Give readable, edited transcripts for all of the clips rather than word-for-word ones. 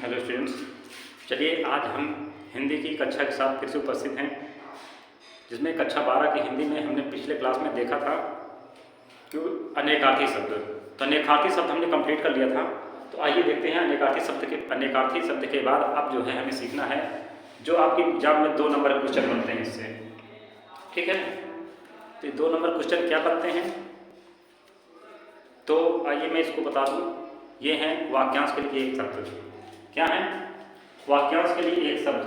Hello students, चलिए आज हम हिंदी की कक्षा के साथ फिर से उपस्थित हैं, जिसमें कक्षा 12 की हिंदी में हमने पिछले क्लास में देखा था कि अनेकार्थी शब्द। तो अनेकार्थी शब्द हमने कंप्लीट कर लिया था। तो आइए देखते हैं अनेकार्थी शब्द के बाद अब जो है हमें सीखना है जो आपके एग्जाम में 2 नंबर क्वेश्चन बनते हैं इससे। ठीक है, तो ये 2 नंबर क्वेश्चन क्या बनते हैं तो आइए मैं इसको बता दूँ। ये हैं वाक्यांश के लिए एक शब्द। क्या है? वाक्यांश के लिए एक शब्द।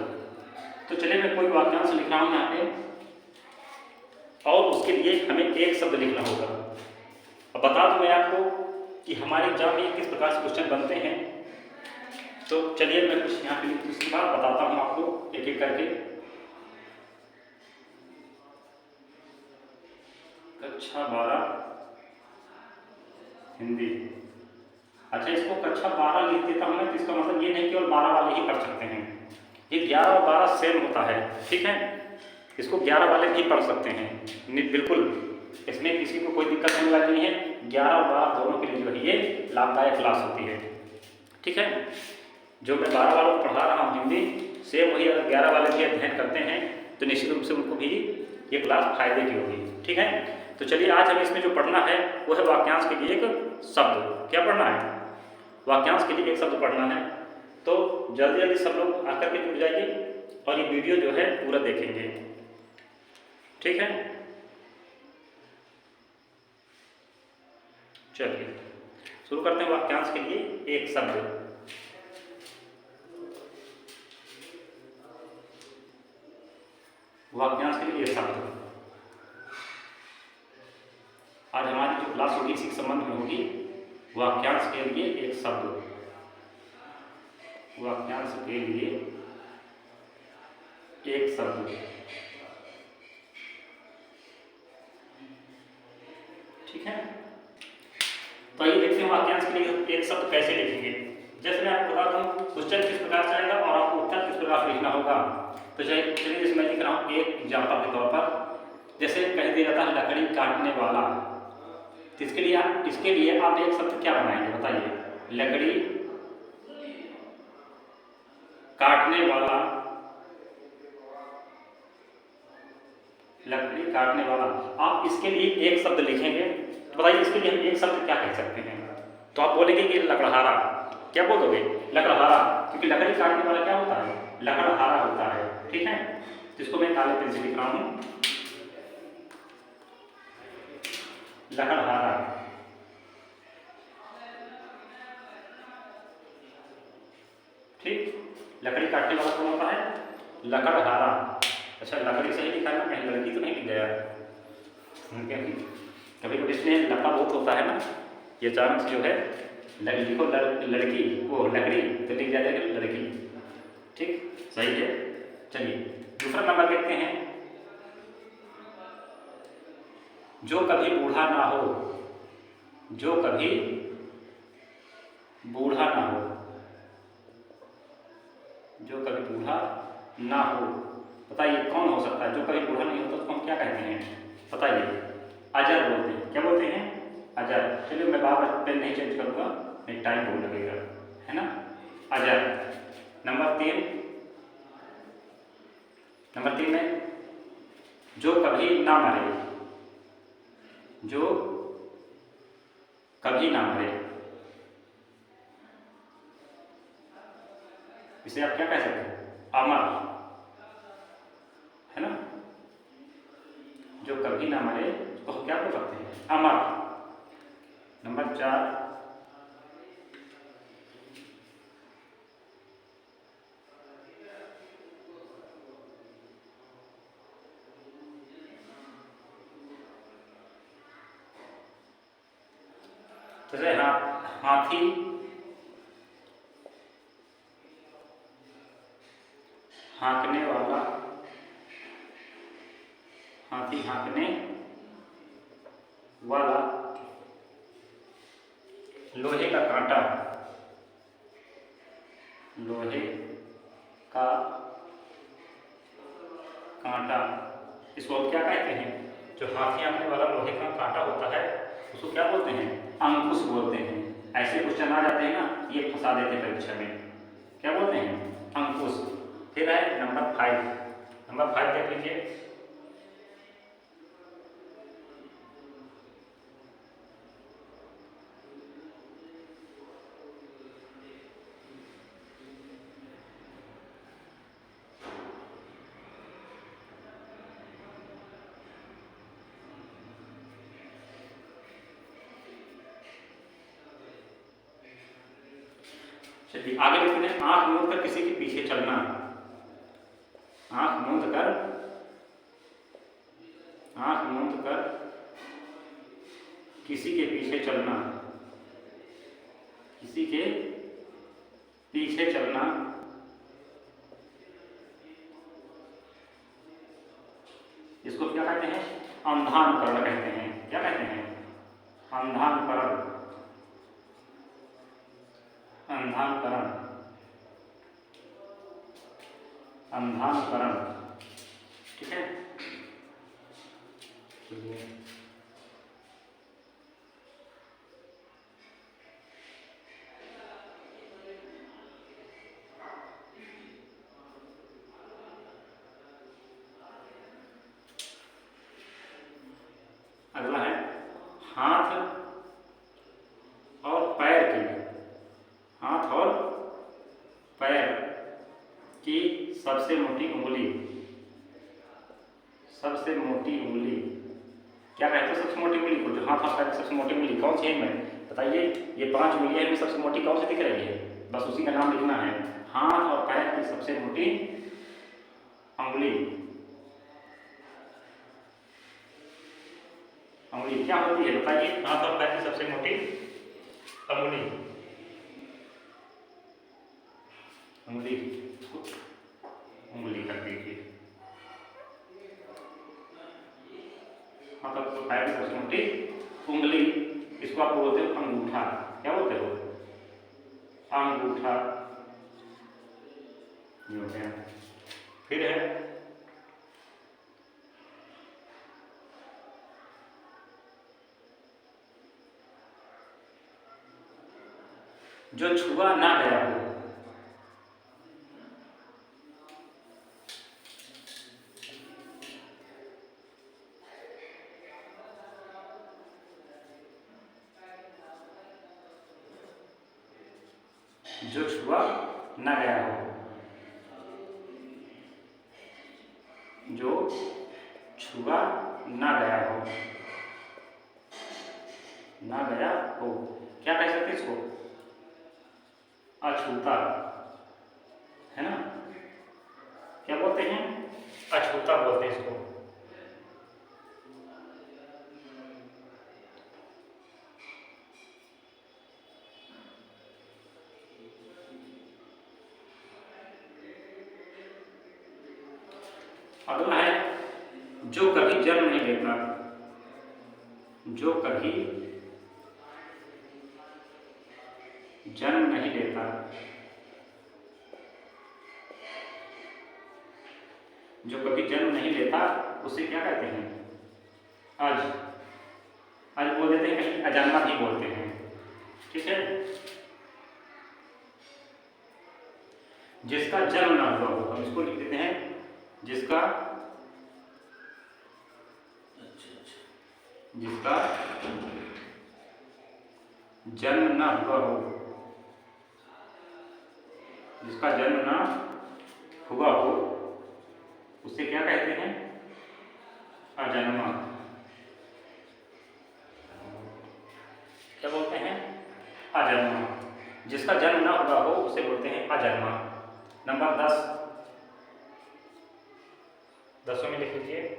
तो चलिए मैं कोई वाक्यांश लिख रहा हूँ यहाँ पे और उसके लिए हमें एक शब्द लिखना होगा। अब बता दूँ मैं आपको कि हमारे एग्जाम में किस प्रकार से क्वेश्चन बनते हैं। तो चलिए मैं कुछ यहाँ पे उसके बाद बताता हूँ आपको एक एक करके। कक्षा 12 हिंदी। अच्छा, इसको कक्षा 12 लिख देता हूँ मैं, तो इसका मतलब ये नहीं केवल 12 वाले ही पढ़ सकते हैं। ये 11 और 12 सेम होता है। ठीक है, इसको 11 वाले भी पढ़ सकते हैं। बिल्कुल, इसमें किसी को कोई दिक्कत होने वाली नहीं है। 11 और 12 दोनों के लिए जो है ये लाभदायक क्लास होती है। ठीक है, जो मैं 12 वालों को पढ़ा रहा हूँ हिंदी, सेम वही अगर 11 वाले भी अध्ययन करते हैं तो निश्चित रूप से उनको भी ये क्लास फायदे की होगी। ठीक है, तो चलिए आज हमें इसमें जो पढ़ना है वो है वाक्यांश के लिए एक शब्द। क्या पढ़ना है? वाक्यांश के लिए एक शब्द पढ़ना है। तो जल्दी जल्दी सब लोग आकर के जुड़ जाइए और ये वीडियो जो है पूरा देखेंगे। ठीक है, चलिए शुरू करते हैं वाक्यांश के लिए एक शब्द। वाक्यांश के लिए एक शब्द। आज हमारी जो क्लास होगी इसी के संबंध में होगी। वाक्यांश के लिए एक शब्द। वाक्यांश के लिए एक शब्द। ठीक है, तो आइए देखते हैं वाक्यांश के लिए एक शब्द कैसे लिखेंगे। जैसे मैं आपको बता दूं क्वेश्चन किस प्रकार से आएगा और आपको उत्तर किस प्रकार से लिखना होगा। तो चलिए जैसे मैं लिख रहा हूँ एक एग्जाम्पल के तौर पर। जैसे कह दिया जाता है लकड़ी काटने वाला, तो इसके लिए आप एक शब्द क्या बनाएंगे बताइए? लकड़ी काटने वाला। लकड़ी काटने वाला, आप इसके लिए एक शब्द लिखेंगे। तो बताइए इसके लिए हम एक शब्द क्या कह सकते हैं? तो आप बोलेंगे कि लकड़हारा। क्या बोलोगे? लकड़हारा, क्योंकि लकड़ी काटने वाला क्या होता है? लकड़हारा होता है। ठीक है, जिसको मैं काले पेन से लिख रहा हूं, लकड़हारा। ठीक, लकड़ी काटने वाला कौन होता है? लकड़हारा। अच्छा, लकड़ी सही लिखा है ना, कहीं लड़की तो नहीं लिख गया? कभी कभी इसमें लका बहुत होता है ना, ये अचानक से जो है लिखो लड़की वो लकड़ी तो लिख जाएगा लड़की। ठीक, सही है। चलिए दूसरा नंबर देखते हैं। जो कभी बूढ़ा ना हो। जो कभी बूढ़ा ना हो। जो कभी बूढ़ा ना हो, बताइए कौन हो सकता है? जो कभी बूढ़ा नहीं होता उसको हम क्या कहते हैं बताइए? अजर बोलते हैं। क्या बोलते हैं? अजर। चलिए मैं बार बार पेन नहीं चेंज करूँगा, नहीं टाइम बहुत लगेगा, है ना। अजर। नंबर 3 में जो कभी ना मरे। जो कभी ना मरे, इसे आप क्या कह सकते हैं? अमर, है ना। जो कभी ना मरे उसको हम क्या बोल सकते हैं? अमर। नंबर 4, जैसे हाथी हाँकने वाला। हाथी हाँकने वाला। लोहे का कांटा। लोहे का कांटा, इसको हम क्या कहते हैं? जो हाथी हाँकने वाला लोहे का कांटा होता है उसको क्या बोलते हैं? अंकुश बोलते हैं। ऐसे क्वेश्चन आ जाते हैं ना, ये फंसा देते हैं परीक्षा में क्या बोलते हैं, अंकुश। फिर है नंबर 5, नंबर 5 देख लीजिए। चलिए आगे लिखते हैं, आंख मूंद कर किसी के पीछे चलना। आंख मूंद कर, आंख मूंद कर किसी के पीछे चलना, किसी के पीछे चलना। इसको क्या कहते हैं, अंधानुकरण कहते हैं। क्या कहते हैं, अंधानुकरण, अंधानुकरण, अंधानुकरण। ठीक है, अगला है हाथ और पैर की, हाथ और पैर की सबसे मोटी उंगली, सबसे मोटी उंगली। क्या कहते हैं सबसे मोटी उंगली को, जो हाथ और पैर की सबसे मोटी उंगली कौन सी है इनमें, बताइए। ये 5 उंगलियां इनमें सबसे मोटी कौन सी दिख रही है, बस उसी का नाम लिखना है। हाथ और पैर की सबसे मोटी उंगली, उंगली क्या होती है बताइए, हाथ और पैर की सबसे मोटी उंगली, उंगली, उंगली कर दीजिए। हाथ और पैर की सबसे मोटी उंगली, इसको आप बोलते हो अंगूठा। क्या बोलते हो, अंगूठा। ये हो गया। फिर है जो छुआ ना गया हो, जो छुआ ना गया हो, जो छुआ ना गया हो, ना गया हो, क्या कह सकते इसको, अछूता, है ना। क्या बोलते हैं, अछूता बोलते हैं इसको। अगला है जो कभी जन्म नहीं लेता, जो कभी जन्म नहीं लेता, जो कभी जन्म नहीं लेता उसे क्या कहते हैं, अज, अज बोल देते हैं, कहीं अजन्मा भी बोलते हैं। ठीक है, जिसका जन्म ना हुआ हो, हम इसको लिख देते हैं, जिसका, जिसका जन्म ना हुआ हो, जिसका जन्म ना हुआ हो उसे क्या कहते हैं, अजन्मा। क्या बोलते हैं, अजन्मा। जिसका जन्म ना हुआ हो उसे बोलते हैं अजन्मा। नंबर 10, 10 में लिख लीजिए,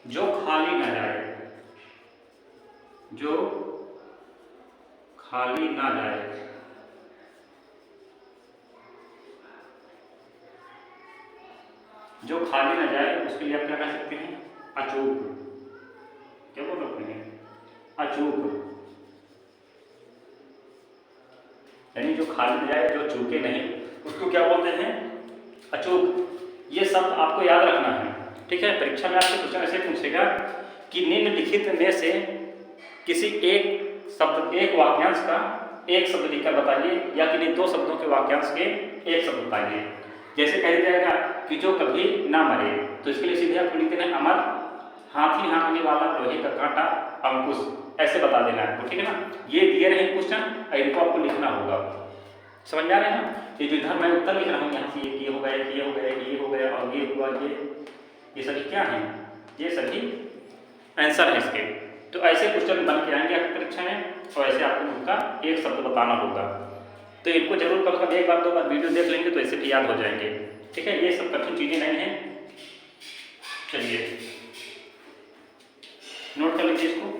जो खाली ना जाए, जो खाली ना जाए, जो खाली ना जाए उसके लिए आप क्या कह सकते हैं, अचूक। क्या बोल सकते हैं, अचूक, यानी जो खाली ना जाए, जो चूके नहीं, उसको क्या बोलते हैं, अचूक। ये शब्द आपको याद रखना है, ठीक है। परीक्षा में आपसे क्वेश्चन ऐसे पूछेगा कि निम्नलिखित में से किसी एक शब्द, एक वाक्यांश का एक शब्द लिखकर बताइए, या किन्हीं दो शब्दों के वाक्यांश के एक शब्द बताइए। जैसे कह दिया जाएगा कि जो कभी ना मरे, तो इसके लिए सीधे आपको लिख देना है अमर, हाथी हाँकने वाला, लोहे का कांटा, अंकुश, ऐसे बता देना है आपको, ठीक है ना। ये दिए रहे क्वेश्चन और इनको आपको लिखना होगा। समझ में आ रहे हैं ना। ये जो इधर मैं उत्तर लिख रहा हूँ, यहाँ से ये हो गया, ये हो गया, ये हो गया और ये हुआ, ये सभी क्या हैं, ये सभी आंसर है इसके। तो ऐसे क्वेश्चन बन के आएंगे आपकी परीक्षा में, और ऐसे आपको उनका एक शब्द बताना होगा। तो इनको जरूर कम से कम एक बार दो बार वीडियो देख लेंगे तो ऐसे भी याद हो जाएंगे, ठीक है। ये सब कठिन चीजें नहीं हैं। चलिए नोट कर लीजिए इसको।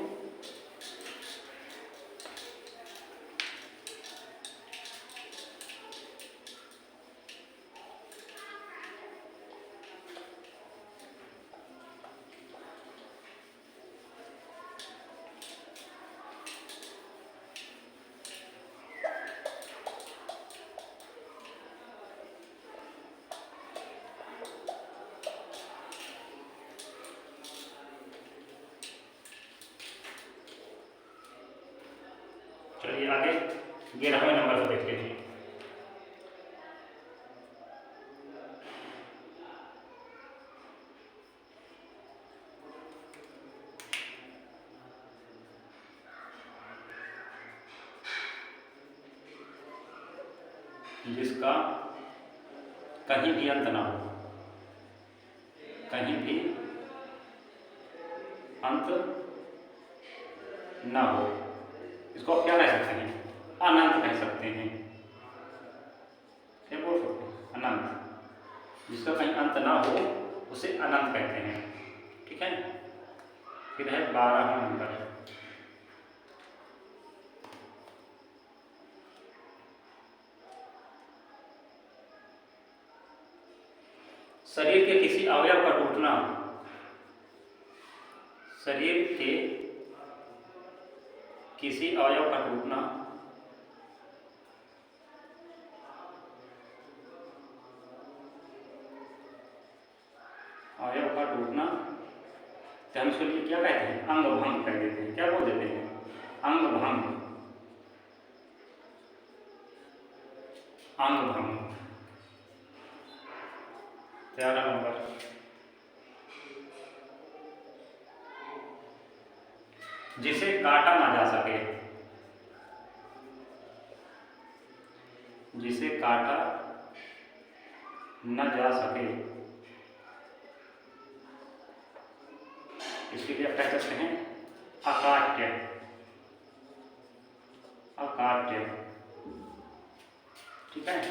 चलिए आगे 11वें नंबर पर देख लीजिए। जिसका कहीं भी अंत ना हो, कहीं भी अंत ना हो, इसको आप क्या कह सकते हैं, अनंत कह सकते हैं। क्या बोल सकते हैं, अनंत। जिसका कहीं अंत ना हो उसे अनंत कहते हैं, ठीक है। फिर है 12वां नंबर। शरीर के किसी अवयव का टूटना, शरीर के किसी अवयव का टूटना अवयव का टूटना, तो हम इसके लिए क्या कहते हैं, अंग भंग कह देते हैं। क्या बोल देते हैं, अंग भंग, अंग भंग। 13 नंबर। जिसे काटा ना जा सके, जिसे काटा न जा सके, इसके लिए आप कह सकते हैं अकाट्य, अकाट्य, ठीक है।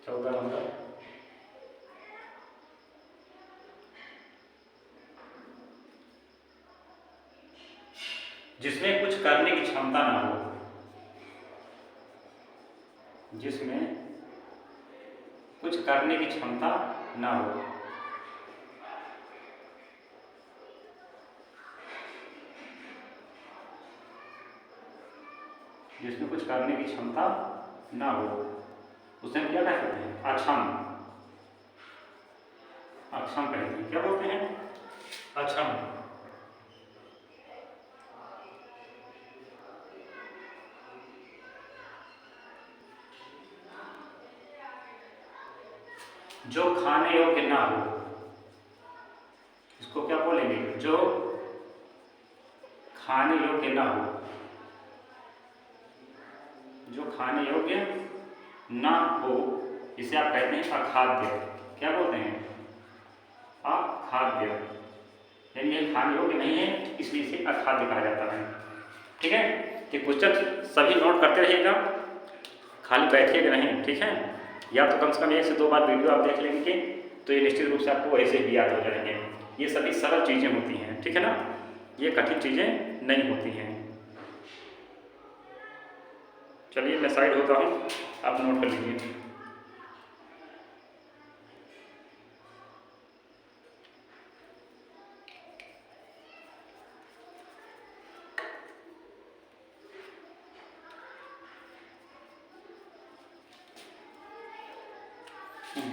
14 नंबर। जिसमें कुछ करने की क्षमता ना हो, जिसमें कुछ करने की क्षमता ना हो, जिसमें कुछ करने की क्षमता ना हो, उसे हम क्या कह सकते हैं, अक्षम, अक्षम कहते हैं। क्या बोलते हैं, अक्षम। जो खाने योग्य ना हो, इसको क्या बोलेंगे, जो खाने योग्य ना हो, जो खाने योग्य ना हो, इसे आप कहते हैं अखाद्य। क्या बोलते हैं, अखाद्य, यानी ये खाने योग्य नहीं है, इसलिए इसे अखाद्य कहा जाता है, ठीक है। कि क्वेश्चन सभी नोट करते रहिएगा, खाली बैठिएगा नहीं, ठीक है। या तो कम से कम 1 से 2 बार वीडियो आप देख लेंगे तो ये निश्चित रूप से आपको ऐसे भी याद हो जाएंगे। ये सभी सरल चीज़ें होती हैं, ठीक है ना, ये कठिन चीज़ें नहीं होती हैं। चलिए मैं साइड होता हूँ, आप नोट कर लीजिए।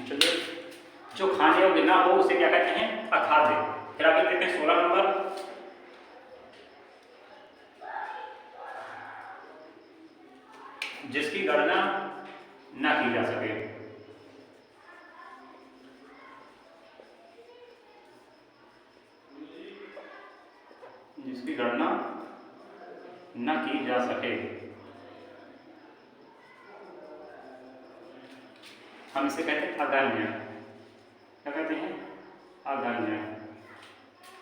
चलिए जो खाने योग्य ना हो उसे क्या कहते हैं? अखाद्य। फिर आगे देखते हैं 16 नंबर, जिसकी गणना न की जा सके। जिसकी गणना न की जा सके, हम इसे कहते हैं अगण्य। क्या कहते हैं? अगण्य।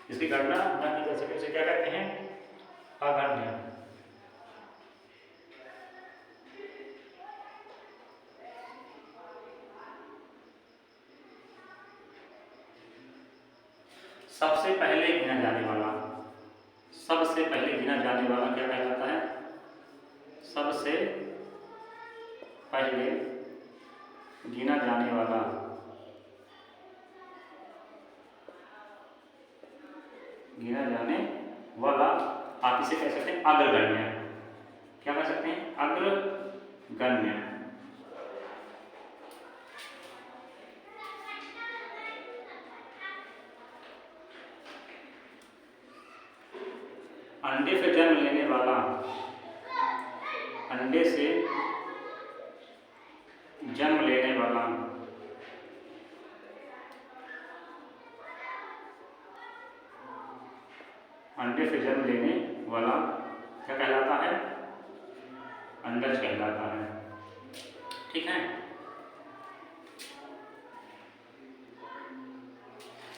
जिसकी गणना न की जा सके उसे क्या कहते हैं? अगण्य। सबसे पहले गिना जाने वाला, सबसे पहले गिना जाने वाला क्या कहलाता है? सबसे पहले गिना जाने वाला आप इसे कह सकते हैं अग्रगण्य। क्या कह सकते हैं? अग्रगण्य। अंडे से जन्म लेने वाला, अंडे से जन्म लेने वाला अंडे से जन्म लेने वाला क्या कहलाता है? अंडज कहलाता है। ठीक है।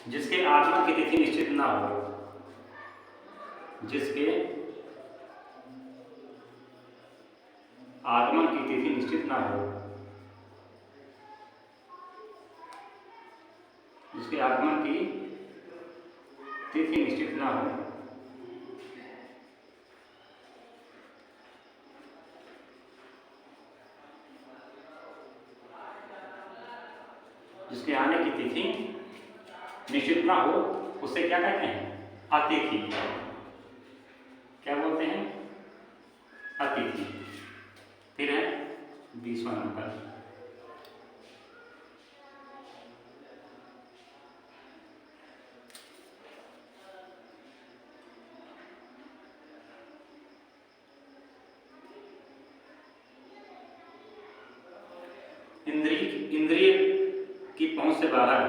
जिसके आगमन की तिथि निश्चित ना हो, जिसके आगमन की तिथि निश्चित ना हो, जिसके आगमन की तिथि निश्चित ना हो, जिसके आने की तिथि निश्चित ना हो उसे क्या कहते हैं? अतिथि। क्या बोलते हैं? अतिथि। फिर है 20वां नंबर, इंद्रिय की पहुंच से बाहर,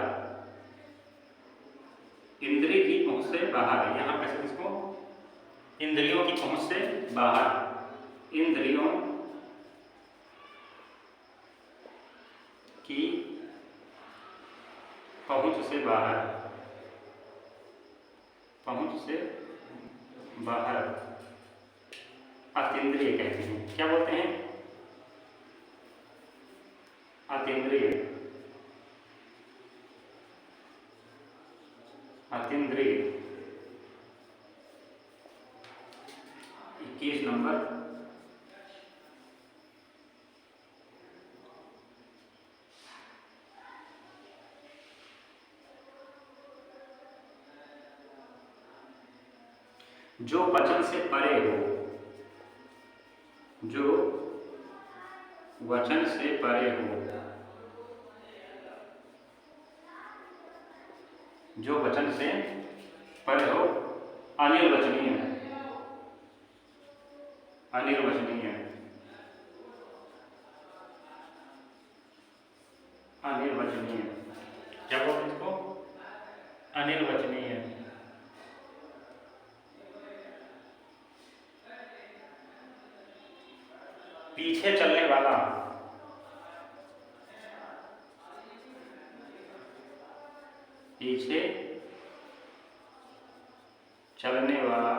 इंद्रिय की पहुंच से बाहर, यहां कैसे इसको? इंद्रियों की पहुंच से बाहर, इंद्रियों की पहुंच से बाहर, पहुंच से बाहर अतीन्द्रिय कहते हैं। क्या बोलते हैं? अतीन्द्रिय। अतीन्द्रिय। 21 नंबर, जो वचन से परे हो, जो वचन से परे हो, जो वचन से परे हो, अनिर्वचनीय, अनिर्वचनीय, अनिर्वचनीय। क्या बोलते हैं इसको? अनिर्वचनीय। पीछे चलने वाला, पीछे चलने वाला,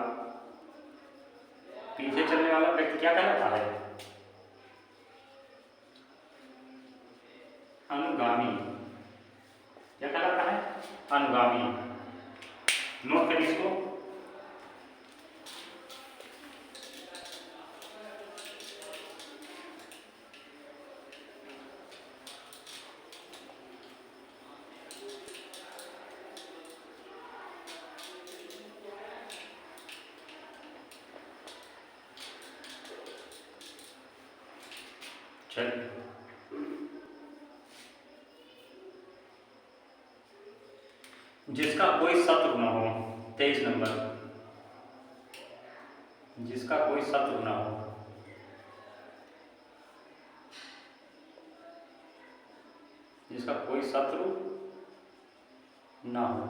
पीछे चलने वाला व्यक्ति क्या कहलाता है? अनुगामी। क्या कहलाता है? अनुगामी। नोट करिए इसको। चलिए जिसका कोई शत्रु न हो। 23 नंबर, जिसका कोई शत्रु न हो। जिसका कोई शत्रु न हो।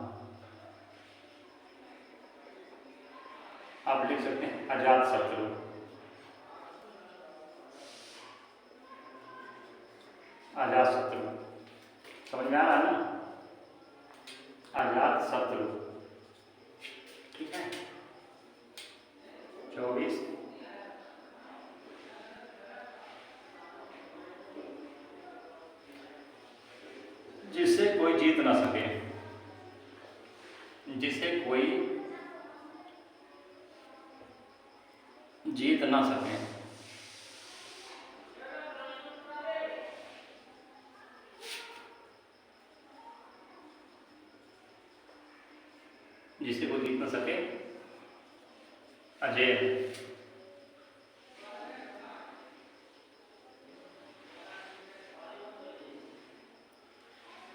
आप लिख सकते हैं अजात शत्रु। अजात शत्रु समझ में आ रहा है ना? अजात शत्रु, ठीक है। 24 जिससे कोई जीत ना सके। जिसे कोई जीत ना सके। जिसे कोई जीत ना सके, अजय।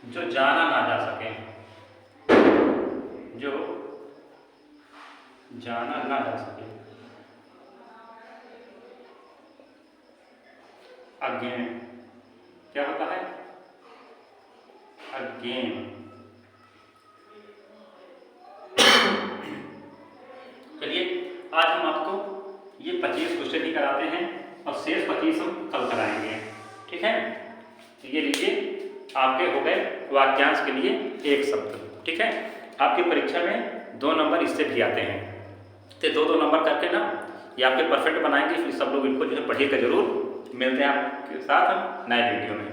जो जाना ना जा सके। जो जाना ना जा सके। अगेन क्या होता है? अगेन। चलिए आज हम आपको ये 25 क्वेश्चन ही कराते हैं और शेष 25 हम कल कराएंगे, ठीक है। ये लीजिए आपके हो गए वाक्यांश के लिए एक शब्द, ठीक है। आपकी परीक्षा में 2 नंबर इससे भी आते हैं, तो 2-2 नंबर करके ना ये आपके परफेक्ट बनाएंगे। फिर सब लोग इनको जो है पढ़िएगा जरूर। मिलते हैं आपके साथ हम नए वीडियो में।